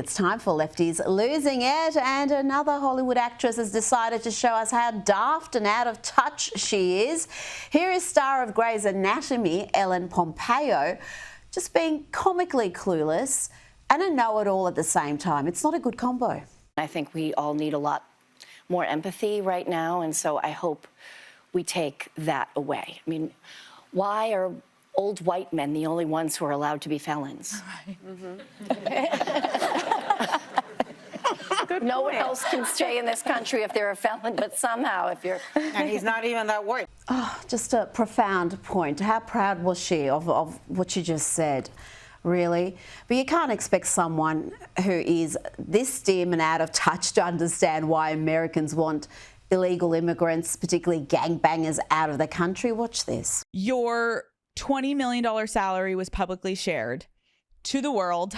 It's time for Lefties Losing It, and another Hollywood actress has decided to show us how daft and out of touch she is. Here is star of Grey's Anatomy, Ellen Pompeo, just being comically clueless and a know-it-all at the same time. It's not a good combo. I think we all need a lot more empathy right now, and so I hope we take that away. I mean, why are old white men the only ones who are allowed to be felons? Right. No one else can stay in this country if they're a felon, but somehow if you're... And he's not even that white. Oh, just a profound point. How proud was she of what she just said? Really? But you can't expect someone who is this dim and out of touch to understand why Americans want illegal immigrants, particularly gangbangers, out of the country. Watch this. Your $20 million salary was publicly shared to the world.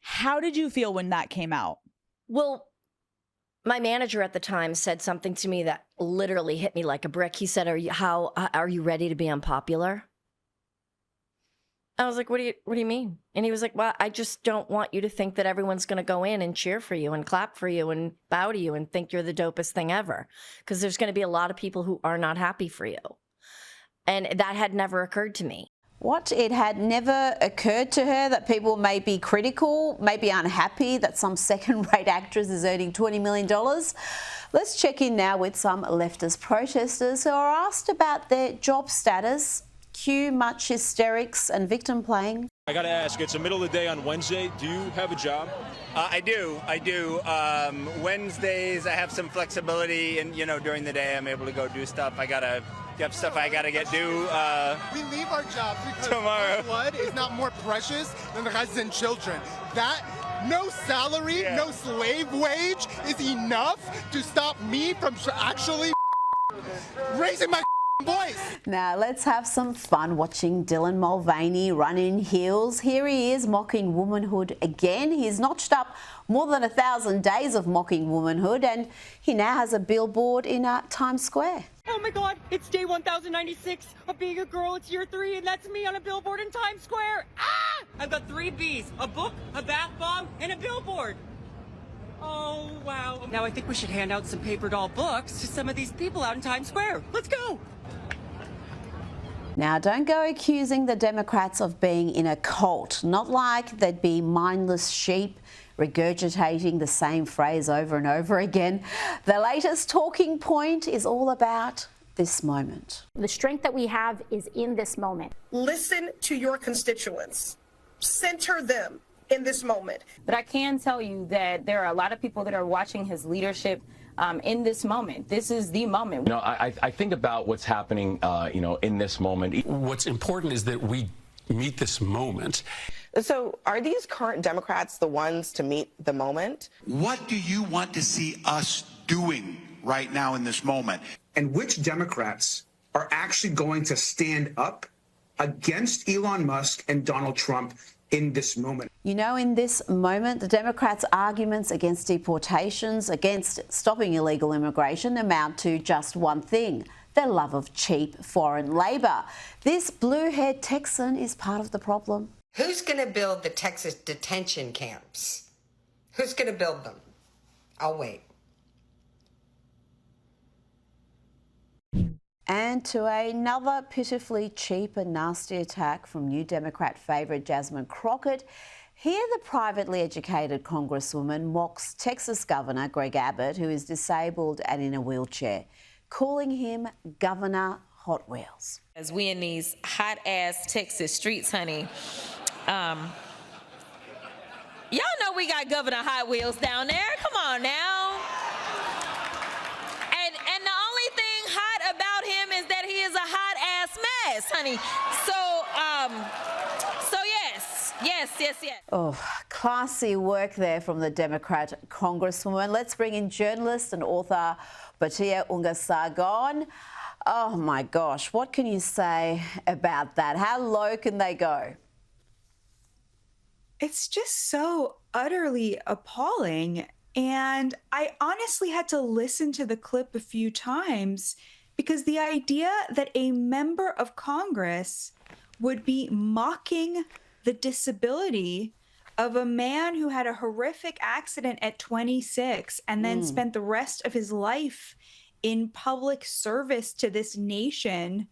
How did you feel when that came out? Well, my manager at the time said something to me that literally hit me like a brick. He said, are you ready to be unpopular? I was like, what do you mean? And he was like, well, I just don't want you to think that everyone's going to go in and cheer for you and clap for you and bow to you and think you're the dopest thing ever. Because there's going to be a lot of people who are not happy for you. And that had never occurred to me. What? It had never occurred to her that people may be critical, may be unhappy that some second-rate actress is earning $20 million? Let's check in now with some leftist protesters who are asked about their job status. Cue much hysterics and victim playing. I got to ask, it's the middle of the day on Wednesday. Do you have a job? I do. Wednesdays, I have some flexibility, and during the day, I'm able to go do stuff. I got stuff I gotta do. We leave our jobs because tomorrow. Our blood is not more precious than the resident children. That no salary, no slave wage is enough to stop me from actually raising my voice. Now let's have some fun watching Dylan Mulvaney run in heels. Here he is mocking womanhood again. He's notched up more than 1,000 days of mocking womanhood, and he now has a billboard in Times Square. Oh my God, it's day 1096 of being a girl. It's year 3, and that's me on a billboard in Times Square. Ah! I've got 3 Bs, a book, a bath bomb, and a billboard. Oh, wow. Now I think we should hand out some paper doll books to some of these people out in Times Square. Let's go. Now, don't go accusing the Democrats of being in a cult. Not like they'd be mindless sheep regurgitating the same phrase over and over again. The latest talking point is all about this moment. The strength that we have is in this moment. Listen to your constituents. Center them in this moment. But I can tell you that there are a lot of people that are watching his leadership in this moment. This is the moment. I think about what's happening, in this moment. What's important is that we meet this moment. So are these current Democrats the ones to meet the moment? What do you want to see us doing right now in this moment? And which Democrats are actually going to stand up against Elon Musk and Donald Trump in this moment? You know, in this moment, the Democrats' arguments against deportations, against stopping illegal immigration, amount to just one thing: their love of cheap foreign labour. This blue-haired Texan is part of the problem. Who's going to build the Texas detention camps? Who's going to build them? I'll wait. And to another pitifully cheap and nasty attack from New Democrat favourite Jasmine Crockett. Here the privately educated Congresswoman mocks Texas Governor Greg Abbott, who is disabled and in a wheelchair, calling him Governor Hot Wheels. As we in these hot-ass Texas streets, honey, y'all know we got Governor Hot Wheels down there. Come on now. And the only thing hot about him is that he is a hot-ass mess, honey. So yes. Oh, classy work there from the Democrat Congresswoman. Let's bring in journalist and author Batia Ungasagon. Oh my gosh, what can you say about that? How low can they go? It's just so utterly appalling. And I honestly had to listen to the clip a few times because the idea that a member of Congress would be mocking the disability of a man who had a horrific accident at 26 and then spent the rest of his life in public service to this nation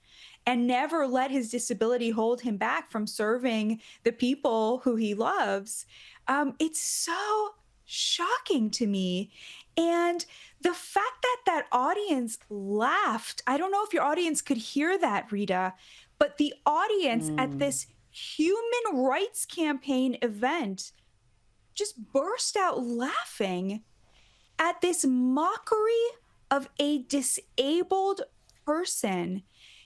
and never let his disability hold him back from serving the people who he loves. It's so shocking to me. And the fact that that audience laughed, I don't know if your audience could hear that, Rita, but the audience at this human rights campaign event just burst out laughing at this mockery of a disabled person.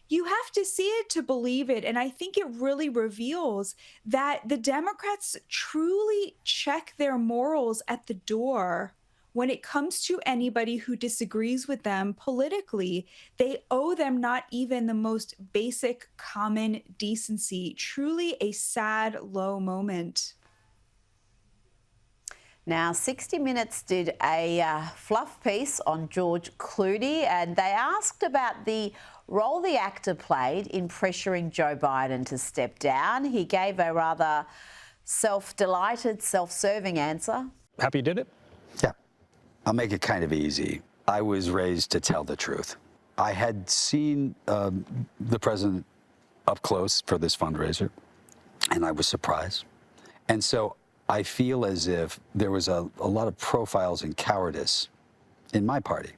You have to see it to believe it. And I think it really reveals that the Democrats truly check their morals at the door when it comes to anybody who disagrees with them politically. They owe them not even the most basic common decency. Truly a sad, low moment. Now, 60 Minutes did a fluff piece on George Clooney, and they asked about the role the actor played in pressuring Joe Biden to step down. He gave a rather self-delighted, self-serving answer. Happy you did it? Yeah. I'll make it kind of easy. I was raised to tell the truth. I had seen the president up close for this fundraiser, and I was surprised. And so I feel as if there was a lot of profiles in cowardice in my party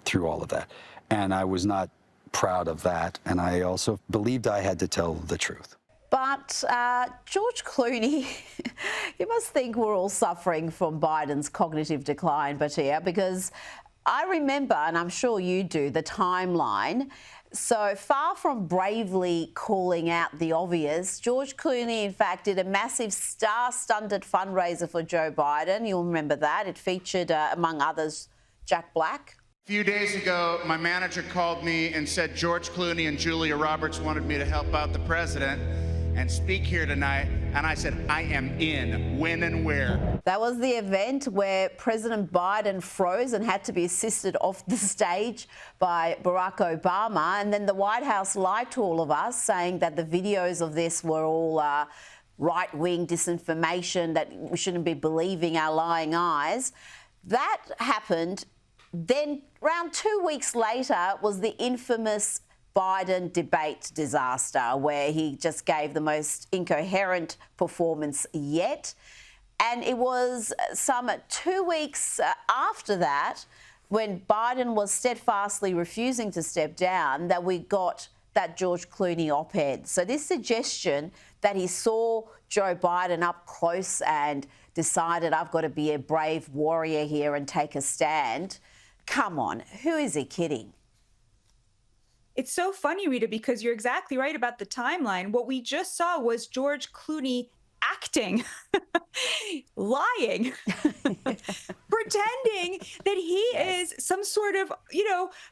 through all of that. And I was not proud of that. And I also believed I had to tell the truth. But George Clooney, you must think we're all suffering from Biden's cognitive decline, Batia, because I remember, and I'm sure you do, the timeline. So far from bravely calling out the obvious, George Clooney, in fact, did a massive star-studded fundraiser for Joe Biden. You'll remember that. It featured, among others, Jack Black. A few days ago, my manager called me and said George Clooney and Julia Roberts wanted me to help out the president and speak here tonight. And I said, I am in. When and where? That was the event where President Biden froze and had to be assisted off the stage by Barack Obama. And then the White House lied to all of us, saying that the videos of this were all right-wing disinformation, that we shouldn't be believing our lying eyes. That happened. Then around 2 weeks later was the infamous Biden debate disaster, where he just gave the most incoherent performance yet. And it was some 2 weeks after that, when Biden was steadfastly refusing to step down, that we got that George Clooney op-ed. So this suggestion that he saw Joe Biden up close and decided, I've got to be a brave warrior here and take a stand. Come on, who is he kidding? It's so funny, Rita, because you're exactly right about the timeline. What we just saw was George Clooney acting, lying, pretending that he is some sort of,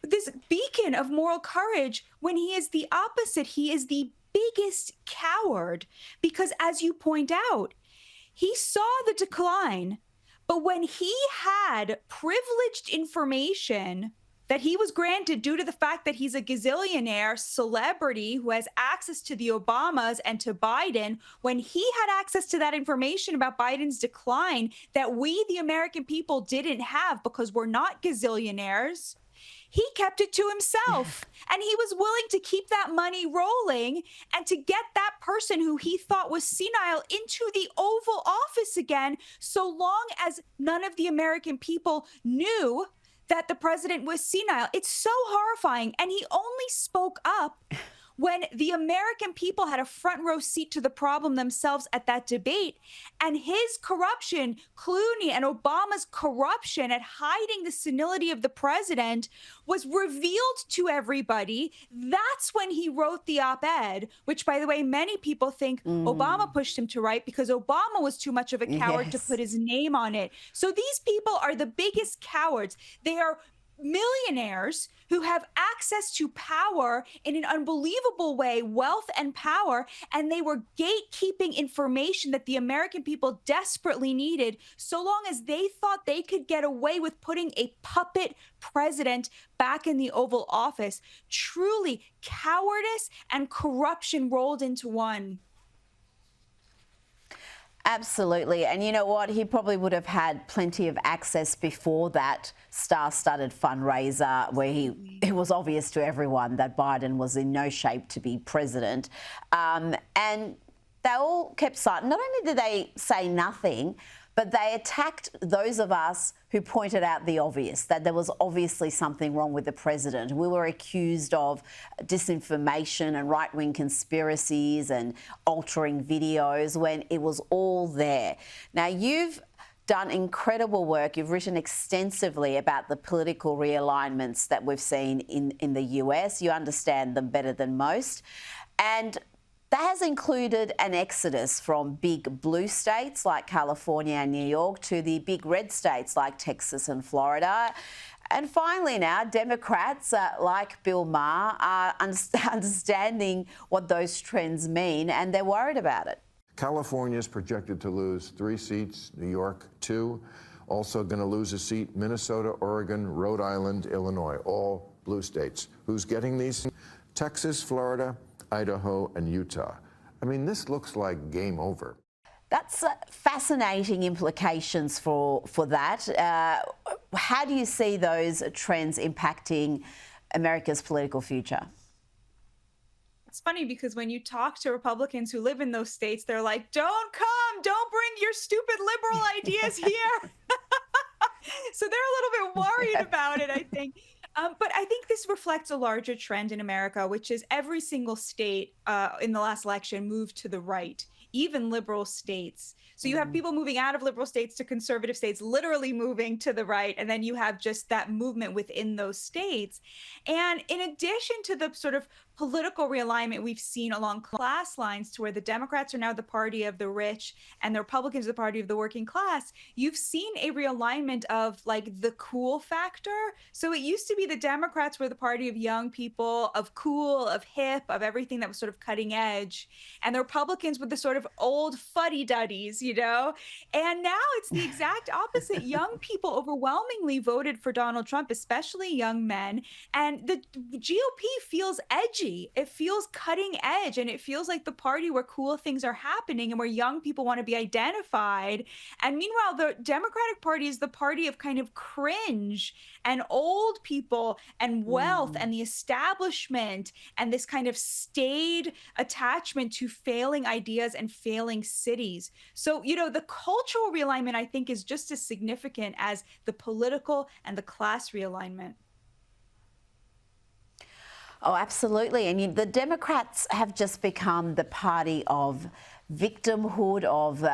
this beacon of moral courage, when he is the opposite. He is the biggest coward because, as you point out, he saw the decline, but when he had privileged information that he was granted due to the fact that he's a gazillionaire celebrity who has access to the Obamas and to Biden, when he had access to that information about Biden's decline that we, the American people, didn't have because we're not gazillionaires, he kept it to himself. And he was willing to keep that money rolling and to get that person who he thought was senile into the Oval Office again, so long as none of the American people knew that the president was senile. It's so horrifying. And he only spoke up when the American people had a front row seat to the problem themselves at that debate. And his corruption, Clooney and Obama's corruption at hiding the senility of the president, was revealed to everybody. That's when he wrote the op-ed, which, by the way, many people think Obama pushed him to write because Obama was too much of a coward to put his name on it. So these people are the biggest cowards. They are millionaires who have access to power in an unbelievable way, wealth and power, and they were gatekeeping information that the American people desperately needed, so long as they thought they could get away with putting a puppet president back in the Oval Office. Truly, cowardice and corruption rolled into one. Absolutely. And you know what? He probably would have had plenty of access before that star-studded fundraiser where it was obvious to everyone that Biden was in no shape to be president. And they all kept silent. Not only did they say nothing, but they attacked those of us who pointed out the obvious, that there was obviously something wrong with the president. We were accused of disinformation and right-wing conspiracies and altering videos when it was all there. Now, you've done incredible work. You've written extensively about the political realignments that we've seen in the US. You understand them better than most. And that has included an exodus from big blue states like California and New York to the big red states like Texas and Florida. And finally now, Democrats like Bill Maher are understanding what those trends mean, and they're worried about it. California is projected to lose 3 seats, New York 2. Also going to lose a seat, Minnesota, Oregon, Rhode Island, Illinois, all blue states. Who's getting these? Texas, Florida, Idaho, and Utah. I mean, this looks like game over. That's fascinating implications for that. How do you see those trends impacting America's political future? It's funny because when you talk to Republicans who live in those states, they're like, don't come, don't bring your stupid liberal ideas here. So they're a little bit worried about it, I think. But I think this reflects a larger trend in America, which is every single state in the last election moved to the right, even liberal states. So you have people moving out of liberal states to conservative states, literally moving to the right. And then you have just that movement within those states. And in addition to the sort of political realignment we've seen along class lines to where the Democrats are now the party of the rich and the Republicans are the party of the working class, you've seen a realignment of like the cool factor. So it used to be the Democrats were the party of young people, of cool, of hip, of everything that was sort of cutting edge. And the Republicans were the sort of old fuddy-duddies, you know? And now it's the exact opposite. Young people overwhelmingly voted for Donald Trump, especially young men. And the GOP feels edgy. It feels cutting edge, and it feels like the party where cool things are happening and where young people want to be identified. And meanwhile, the Democratic Party is the party of kind of cringe and old people and wealth and the establishment and this kind of staid attachment to failing ideas and failing cities. So, you know, the cultural realignment, I think, is just as significant as the political and the class realignment. Oh, absolutely. And the Democrats have just become the party of victimhood, of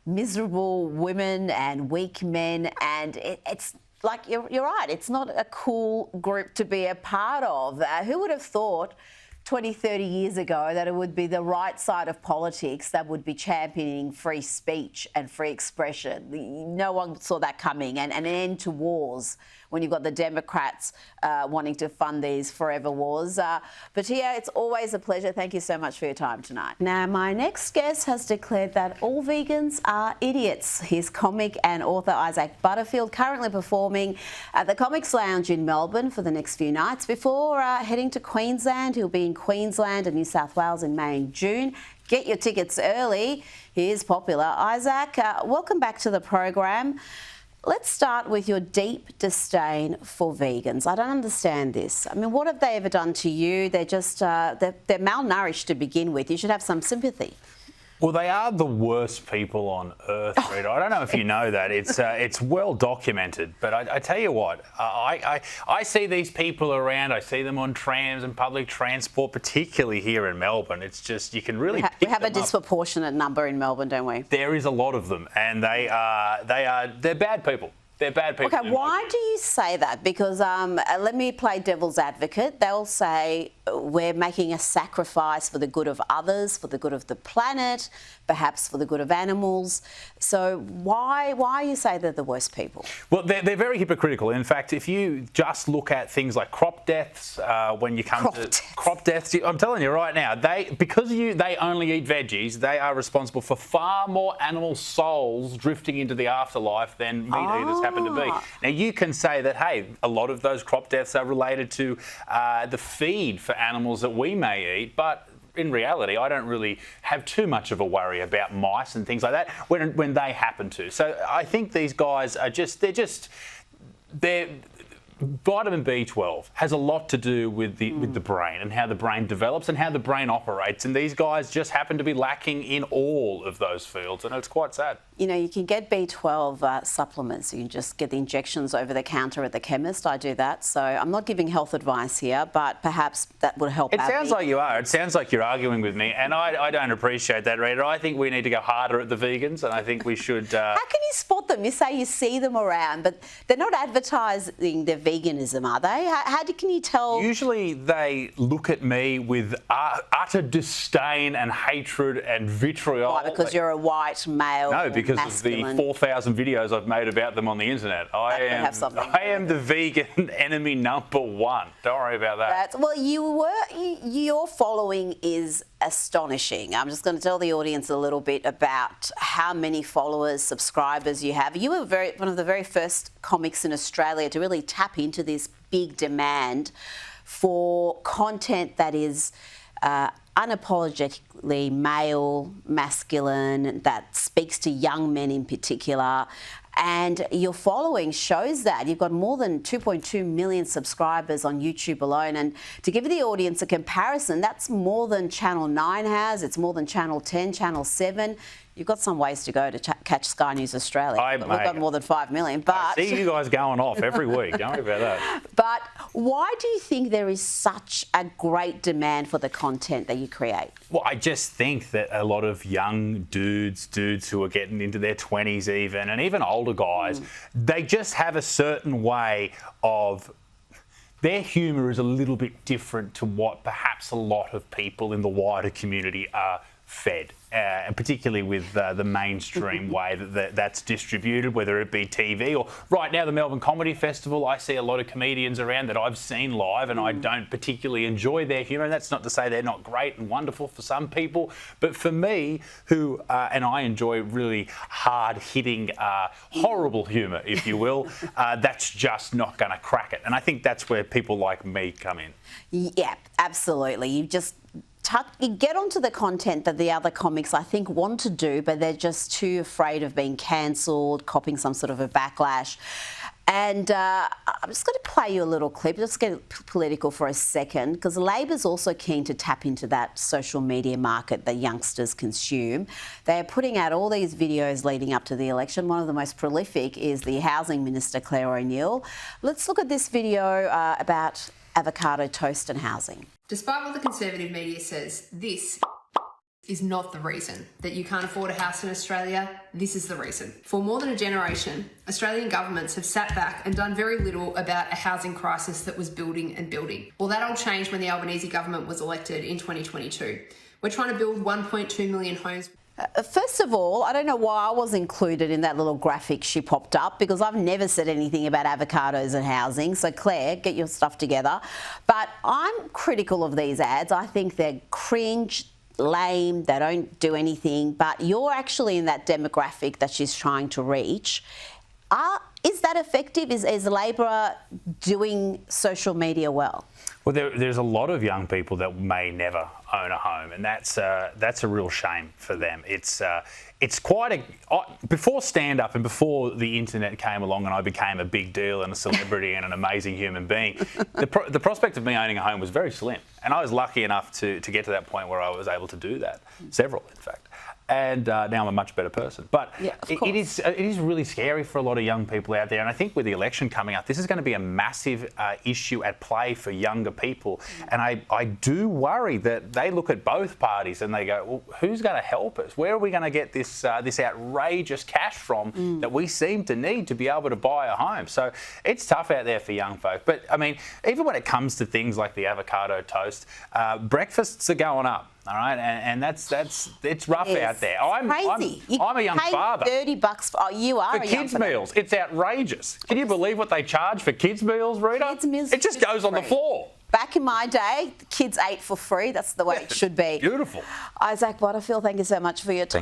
miserable women and weak men. And it's like, you're right, it's not a cool group to be a part of. Who would have thought 20, 30 years ago that it would be the right side of politics that would be championing free speech and free expression? No one saw that coming, and an end to wars when you've got the Democrats wanting to fund these forever wars. But Tia, it's always a pleasure. Thank you so much for your time tonight. Now, my next guest has declared that all vegans are idiots. He's comic and author Isaac Butterfield, currently performing at the Comics Lounge in Melbourne for the next few nights before heading to Queensland. He'll be in Queensland and New South Wales in May and June. Get your tickets early. He is popular. Isaac, welcome back to the program. Let's start with your deep disdain for vegans. I don't understand this. I mean, what have they ever done to you? They're just, they're malnourished to begin with. You should have some sympathy. Well, they are the worst people on earth, Rita. I don't know if you know that. It's well documented. But I tell you what, I see these people around. I see them on trams and public transport, particularly here in Melbourne. It's just, you can really we have a disproportionate number in Melbourne, don't we? There is a lot of them, and they're bad people. They're bad people. Okay, why do you say that? Because let me play devil's advocate. They'll say we're making a sacrifice for the good of others, for the good of the planet, perhaps for the good of animals. So why you say they're the worst people? Well, they're very hypocritical. In fact, if you just look at things like crop deaths, when you come to crop deaths, I'm telling you right now, because they only eat veggies, they are responsible for far more animal souls drifting into the afterlife than meat eaters happen to be. Now, you can say that, hey, a lot of those crop deaths are related to the feed for animals that we may eat, but in reality, I don't really have too much of a worry about mice and things like that when they happen to. So I think these guys are they're vitamin B12 has a lot to do with the brain and how the brain develops and how the brain operates, and these guys just happen to be lacking in all of those fields, and it's quite sad. You know, you can get B12 supplements. You can just get the injections over the counter at the chemist. I do that. So I'm not giving health advice here, but perhaps that would help. It sounds like you are. It sounds like you're arguing with me, and I don't appreciate that, Rita. I think we need to go harder at the vegans, and I think we should... How can you spot them? You say you see them around, but they're not advertising their veganism, are they? How can you tell? Usually they look at me with utter disdain and hatred and vitriol. Why? Because you're a white male. No, because masculine. of the 4,000 videos I've made about them on the internet. I am the vegan enemy number one. Don't worry about that. Well, your following is astonishing. I'm just going to tell the audience a little bit about how many followers, subscribers you have. You were one of the very first comics in Australia to really tap into this big demand for content that is unapologetically male, masculine, that speaks to young men in particular. And your following shows that. You've got more than 2.2 million subscribers on YouTube alone. And to give the audience a comparison, that's more than Channel 9 has. It's more than Channel 10, Channel 7. You've got some ways to go to catch Sky News Australia. We've got more than 5 million. But I see you guys going off every week. Don't worry about that. But why do you think there is such a great demand for the content that you create? Well, I just think that a lot of young dudes who are getting into their 20s even, and even older guys, they just have a certain way of... Their humour is a little bit different to what perhaps a lot of people in the wider community are fed. And particularly with the mainstream way that's distributed, whether it be TV or right now the Melbourne Comedy Festival. I see a lot of comedians around that I've seen live and I don't particularly enjoy their humour. And that's not to say they're not great and wonderful for some people, but for me, and I enjoy really hard-hitting, horrible humour, if you will, that's just not going to crack it. And I think that's where people like me come in. Yeah, absolutely. You get onto the content that the other comics, I think, want to do, but they're just too afraid of being cancelled, copping some sort of a backlash. And I'm just going to play you a little clip. Let's get political for a second, because Labor's also keen to tap into that social media market that youngsters consume. They're putting out all these videos leading up to the election. One of the most prolific is the Housing Minister, Claire O'Neill. Let's look at this video about avocado toast and housing. Despite what the Conservative media says, this is not the reason that you can't afford a house in Australia. This is the reason. For more than a generation, Australian governments have sat back and done very little about a housing crisis that was building and building. Well, that all changed when the Albanese government was elected in 2022. We're trying to build 1.2 million homes. First of all, I don't know why I was included in that little graphic she popped up, because I've never said anything about avocados and housing. So, Claire, get your stuff together. But I'm critical of these ads. I think they're cringe, lame, they don't do anything. But you're actually in that demographic that she's trying to reach. Is that effective? Is Labor doing social media well? Well, there's a lot of young people that may never own a home, and that's a real shame for them. It's quite before stand-up and before the internet came along and I became a big deal and a celebrity and an amazing human being, the prospect of me owning a home was very slim, and I was lucky enough to get to that point where I was able to do that, several in fact. And now I'm a much better person. But yeah, it is really scary for a lot of young people out there. And I think with the election coming up, this is going to be a massive issue at play for younger people. And I do worry that they look at both parties and they go, well, who's going to help us? Where are we going to get this outrageous cash from that we seem to need to be able to buy a home? So it's tough out there for young folk. But I mean, even when it comes to things like the avocado toast, breakfasts are going up. All right, and it's rough out there. I'm a young father. $30. Oh, you are for kids' meals. It's outrageous. Can you believe what they charge for kids' meals, Rita? Kids' meals. It just goes on the floor. Back in my day, the kids ate for free. That's the way it should be. Beautiful. Isaac Butterfield, thank you so much for your time.